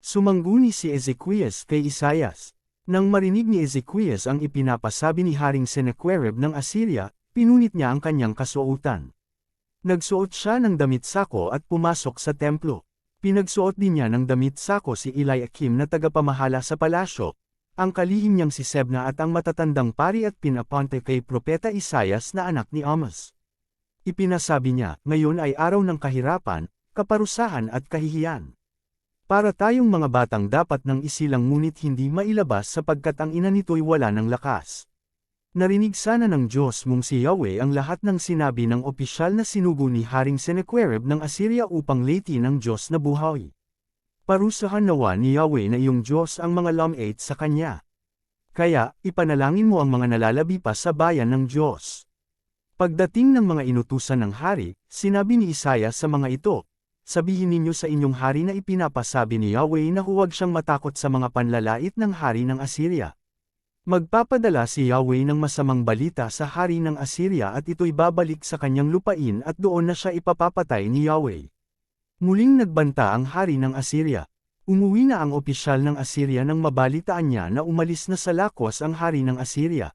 Sumangguni si Ezequias kay Isaias. Nang marinig ni Ezequias ang ipinapasabi ni Haring Sennacherib ng Assyria, pinunit niya ang kanyang kasuotan. Nagsuot siya ng damit sako at pumasok sa templo. Pinagsuot din niya ng damit sako si Eliakim na tagapamahala sa palasyo, ang kalihim niyang si Sebna at ang matatandang pari at pinaponte kay Propeta Isaias na anak ni Amos. Ipinasabi niya, ngayon ay araw ng kahirapan, kaparusahan at kahihiyan. Para tayong mga batang dapat nang isilang ngunit hindi mailabas sapagkat ang ina nito'y wala ng lakas. Narinig sana ng Diyos mong si Yahweh ang lahat ng sinabi ng opisyal na sinugo ni Haring Sennacherib ng Assyria upang leti ng Diyos na buhay. Parusahan nawa ni Yahweh na iyong Diyos ang mga lamait sa kanya. Kaya, ipanalangin mo ang mga nalalabi pa sa bayan ng Diyos. Pagdating ng mga inutusan ng hari, sinabi ni Isaias sa mga ito, sabihin ninyo sa inyong hari na ipinapasabi ni Yahweh na huwag siyang matakot sa mga panlalait ng hari ng Assyria. Magpapadala si Yahweh ng masamang balita sa hari ng Assyria at ito'y babalik sa kanyang lupain at doon na siya ipapapatay ni Yahweh. Muling nagbanta ang hari ng Assyria. Umuwi na ang opisyal ng Assyria nang mabalitaan niya na umalis na sa lakwas ang hari ng Assyria.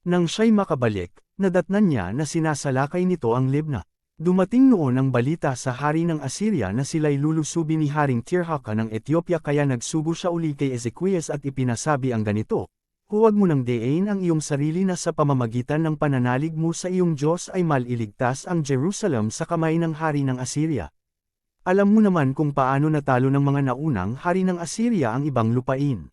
Nang siya'y makabalik, nadatnan niya na sinasalakay nito ang Libna. Dumating noon ang balita sa hari ng Assyria na sila'y lulusubin ni Haring Tirhaka ng Ethiopia kaya nagsugo siya uli kay Ezequias at ipinasabi ang ganito. Huwag mo nang dein ang iyong sarili na sa pamamagitan ng pananalig mo sa iyong Diyos ay maliligtas ang Jerusalem sa kamay ng hari ng Assyria. Alam mo naman kung paano natalo ng mga naunang hari ng Assyria ang ibang lupain.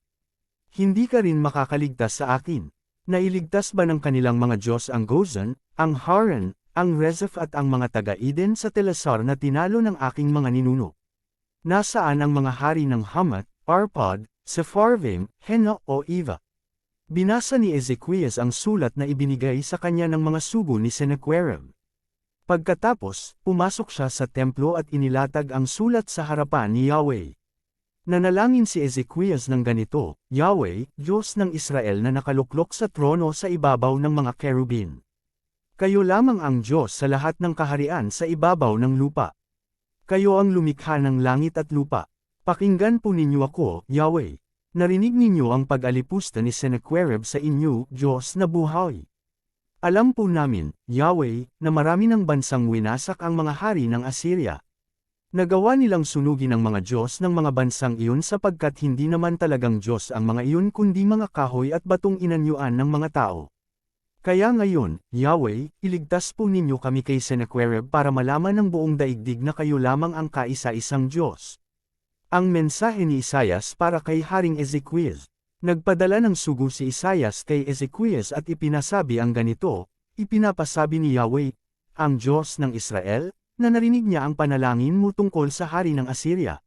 Hindi ka rin makakaligtas sa akin. Nailigtas ba ng kanilang mga Diyos ang Gozan, ang Haran, ang Rezeph at ang mga taga-Eden sa Telasar na tinalo ng aking mga ninuno? Nasaan ang mga hari ng Hamath, Arpad, Sepharvaim, Hena o Eva? Binasa ni Ezequias ang sulat na ibinigay sa kanya ng mga sugo ni Sennacherib. Pagkatapos, pumasok siya sa templo at inilatag ang sulat sa harapan ni Yahweh. Nanalangin si Ezequias ng ganito, Yahweh, Diyos ng Israel na nakaluklok sa trono sa ibabaw ng mga kerubin. Kayo lamang ang Diyos sa lahat ng kaharian sa ibabaw ng lupa. Kayo ang lumikha ng langit at lupa. Pakinggan po ninyo ako, Yahweh. Narinig ninyo ang pag-alipusta ni Sennacherib sa inyo, Diyos na buhay. Alam po namin, Yahweh, na marami ng bansang winasak ang mga hari ng Assyria. Nagawa nilang sunugin ang mga Diyos ng mga bansang iyon sapagkat hindi naman talagang Diyos ang mga iyon kundi mga kahoy at batong inanyuan ng mga tao. Kaya ngayon, Yahweh, iligtas po ninyo kami kay Sennacherib para malaman ng buong daigdig na kayo lamang ang kaisa-isang Diyos. Ang mensahe ni Isaias para kay Haring Ezequias. Nagpadala ng sugo si Isaias kay Ezequias at ipinasabi ang ganito, ipinapasabi ni Yahweh, ang Diyos ng Israel, na narinig niya ang panalangin mo tungkol sa hari ng Assyria.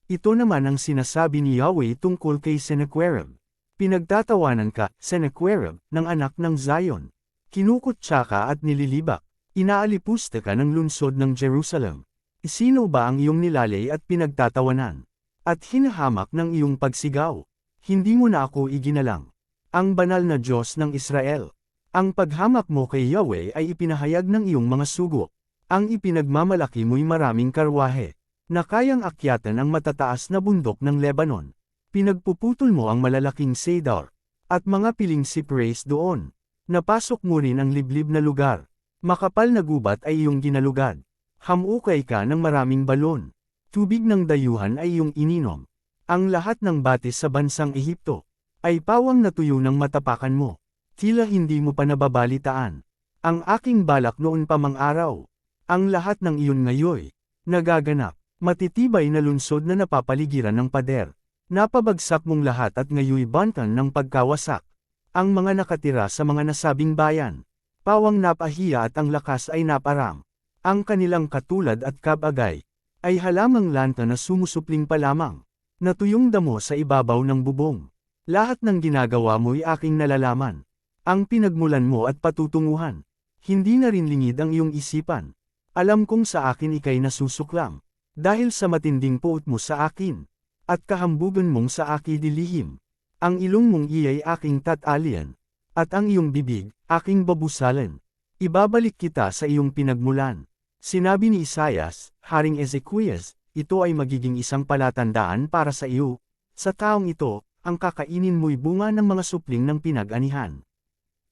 Ito naman ang sinasabi ni Yahweh tungkol kay Sennacherib. Pinagtatawanan ka, Sennacherib, ng anak ng Zion. Kinukutsa ka at nililibak. Inaalipusta ka ng lungsod ng Jerusalem. Sino ba ang iyong nilalay at pinagtatawanan? At hinahamak ng iyong pagsigaw? Hindi mo na ako iginalang. Ang banal na Diyos ng Israel. Ang paghamak mo kay Yahweh ay ipinahayag ng iyong mga sugo. Ang ipinagmamalaki mo'y maraming karwahe, na kayang akyatan ang matataas na bundok ng Lebanon. Pinagpuputol mo ang malalaking cedar, at mga piling cypress doon. Napasok mo rin ang liblib na lugar. Makapal na gubat ay iyong ginalugad. Hamukay ka ng maraming balon. Tubig ng dayuhan ay iyong ininom. Ang lahat ng batis sa bansang Ehipto ay pawang natuyo ng matapakan mo. Tila hindi mo pa nababalitaan. Ang aking balak noon pa mang araw. Ang lahat ng iyon ngayoy nagaganap. Matitibay na lunsod na napapaligiran ng pader. Napabagsak mong lahat at ngayoy bantan ng pagkawasak. Ang mga nakatira sa mga nasabing bayan. Pawang napahiya at ang lakas ay naparam. Ang kanilang katulad at kabagay, ay halamang lanta na sumusupling pa lamang. Natuyong damo sa ibabaw ng bubong. Lahat ng ginagawa mo'y aking nalalaman. Ang pinagmulan mo at patutunguhan. Hindi na rin lingid ang iyong isipan. Alam kong sa akin ikay nasusuklam. Dahil sa matinding puot mo sa akin. At kahambugan mong sa akin dilihim. Ang ilong mong iyay aking tatalian. At ang iyong bibig, aking babusalan. Ibabalik kita sa iyong pinagmulan. Sinabi ni Isaias, Haring Ezequias, ito ay magiging isang palatandaan para sa iyo. Sa taong ito, ang kakainin mo'y bunga ng mga supling ng pinag-anihan.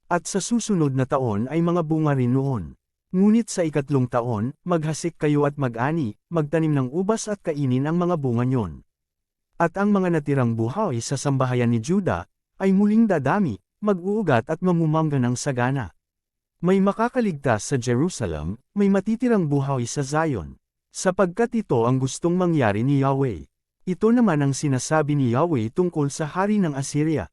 At sa susunod na taon ay mga bunga rin noon. Ngunit sa ikatlong taon, maghasik kayo at mag-ani, magtanim ng ubas at kainin ang mga bunga niyon. At ang mga natirang buhay sa sambahayan ni Juda, ay muling dadami, mag-uugat at mamumangga ng sagana. May makakaligtas sa Jerusalem, may matitirang buhay sa Zion. Sapagkat ito ang gustong mangyari ni Yahweh. Ito naman ang sinasabi ni Yahweh tungkol sa hari ng Assyria.